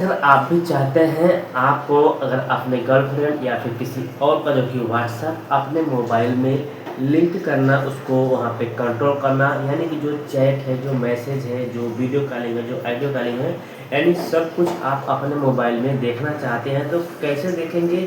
अगर आप भी चाहते हैं आपको अगर अपने गर्लफ्रेंड या फिर किसी और का जो कि व्हाट्सएप अपने मोबाइल में लिंक करना, उसको वहाँ पे कंट्रोल करना, यानी कि जो चैट है, जो मैसेज है, जो वीडियो कॉलिंग है, जो ऑडियो कॉलिंग है, यानी सब कुछ आप अपने मोबाइल में देखना चाहते हैं तो कैसे देखेंगे,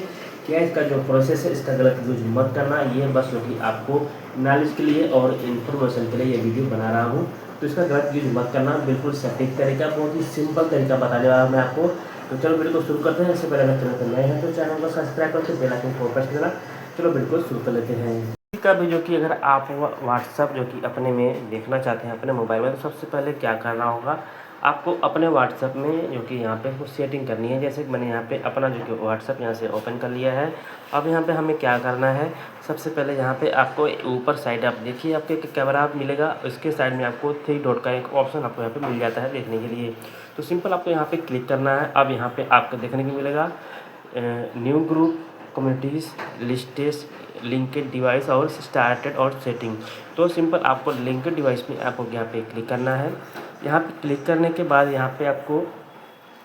क्या इसका जो प्रोसेस है, इसका गलत यूज मत करना। ये बस जो कि आपको नॉलेज के लिए और इन्फॉर्मेशन के लिए ये वीडियो बना रहा हूँ। तो इसका गलत यूज मत करना, बिल्कुल सटीक तरीका, बहुत ही सिंपल तरीका बताने वाला मैं आपको। तो चलो वीडियो को शुरू करते हैं। इससे पहले अगर चैनल पर नए हैं तो चैनल को सब्सक्राइब करके बेल आइकन को प्रेस कर देना। चलो बिल्कुल शुरू कर लेते हैं। का भी जो कि अगर आप व्हाट्सएप जो कि अपने में देखना चाहते हैं अपने मोबाइल में, तो सबसे पहले क्या करना होगा, आपको अपने व्हाट्सएप में जो कि यहाँ पे कुछ सेटिंग करनी है। जैसे मैंने यहाँ पे अपना जो कि व्हाट्सएप यहाँ से ओपन कर लिया है। अब यहाँ पे हमें क्या करना है, सबसे पहले यहाँ पे आपको ऊपर साइड आप देखिए, आपको एक कैमरा आप मिलेगा, उसके साइड में आपको 3 डॉट का एक ऑप्शन आपको यहाँ पे मिल जाता है देखने के लिए। तो सिंपल आपको यहाँ पे क्लिक करना है। अब यहाँ पे आपको देखने को मिलेगा new group, communities, lists, linked device और स्टार्टेड और सेटिंग। तो सिंपल आपको लिंक्ड डिवाइस में आपको यहाँ पे क्लिक करना है। यहाँ पे क्लिक करने के बाद यहाँ पे आपको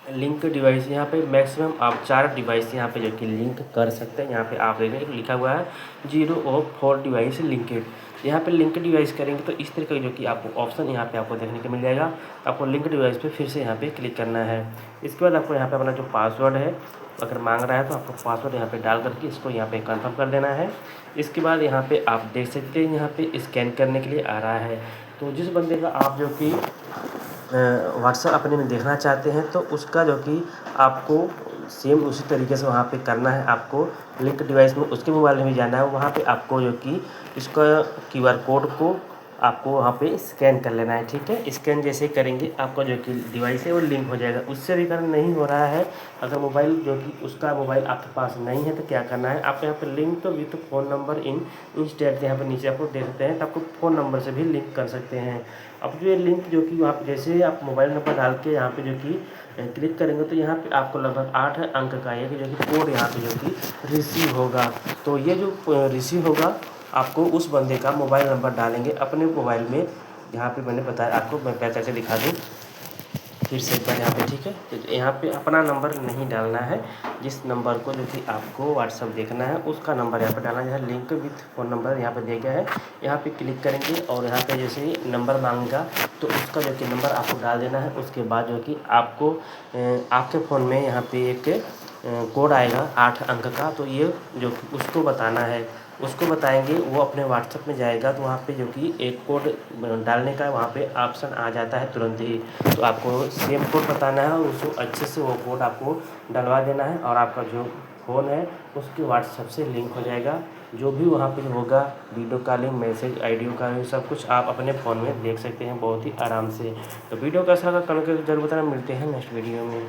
लिंक डिवाइस, यहाँ पे मैक्सिमम आप 4 डिवाइस यहाँ पे जो कि लिंक कर सकते हैं। यहाँ पे आप देखें लिखा हुआ है 0 और 4 डिवाइस लिंकेड। यहाँ पे लिंक डिवाइस करेंगे तो इस तरीके जो कि आपको ऑप्शन यहाँ पे आपको देखने को मिल जाएगा। आपको लिंक डिवाइस पे फिर से यहाँ पे क्लिक करना है। इसके बाद आपको यहाँ पे अपना जो पासवर्ड है अगर मांग रहा है तो आपको पासवर्ड यहाँ पे डाल करके इसको यहाँ पे कंफर्म कर देना है। इसके बाद यहाँ पे आप देख सकते हैं यहाँ पे स्कैन करने के लिए आ रहा है। तो जिस बंदे का आप जो कि व्हाट्सएप अपने में देखना चाहते हैं तो उसका जो कि आपको सेम उसी तरीके से वहाँ पे करना है। आपको लिंक डिवाइस में उसके मोबाइल में भी जाना है, वहाँ पे आपको जो कि इसका क्यूआर कोड को आपको वहाँ पे स्कैन कर लेना है। ठीक है, स्कैन जैसे ही करेंगे आपका जो कि डिवाइस है वो लिंक हो जाएगा। उससे भी अगर नहीं हो रहा है, अगर मोबाइल जो कि उसका मोबाइल आपके पास नहीं है तो क्या करना है, आप यहाँ पे लिंक तो with phone number in instant यहाँ पे नीचे आपको देख सकते हैं, तो आपको फ़ोन नंबर से भी लिंक कर सकते हैं। अब जो ये लिंक जो कि वहाँ पे जैसे आप मोबाइल नंबर डाल के यहाँ पे जो कि क्लिक करेंगे तो यहाँ पे आपको लगभग 8 अंक का एक जो कि कोड यहाँ पे जो कि रिसीव होगा। तो ये जो रिसीव होगा आपको उस बंदे का मोबाइल नंबर डालेंगे अपने मोबाइल में। यहाँ पे मैंने बताया आपको, मैं बैक करके दिखा दूँ फिर से एक बार यहाँ पे। ठीक है, तो यहाँ पे अपना नंबर नहीं डालना है, जिस नंबर को जो कि आपको व्हाट्सअप देखना है उसका नंबर यहाँ पे डालना है। लिंक विथ फ़ोन नंबर यहाँ पे दिया गया है, यहाँ पे क्लिक करेंगे और यहाँ पे जैसे ही नंबर मांगेगा तो उसका जो कि नंबर आपको डाल देना है। उसके बाद जो कि आपको आपके फ़ोन में यहाँ पे एक कोड आएगा 8 अंक का, तो ये जो उसको बताना है, उसको बताएंगे वो अपने व्हाट्सएप में जाएगा तो वहाँ पे जो कि एक कोड डालने का वहाँ पे ऑप्शन आ जाता है तुरंत ही। तो आपको सेम कोड बताना है और उसको अच्छे से वो कोड आपको डलवा देना है और आपका जो फ़ोन है उसके व्हाट्सएप से लिंक हो जाएगा। जो भी वहाँ पे होगा video calling, message, audio calling, सब कुछ आप अपने फ़ोन में देख सकते हैं बहुत ही आराम से। तो वीडियो कैसा लगा कमेंट करके जरूर बताना। मिलते हैं नेक्स्ट वीडियो में।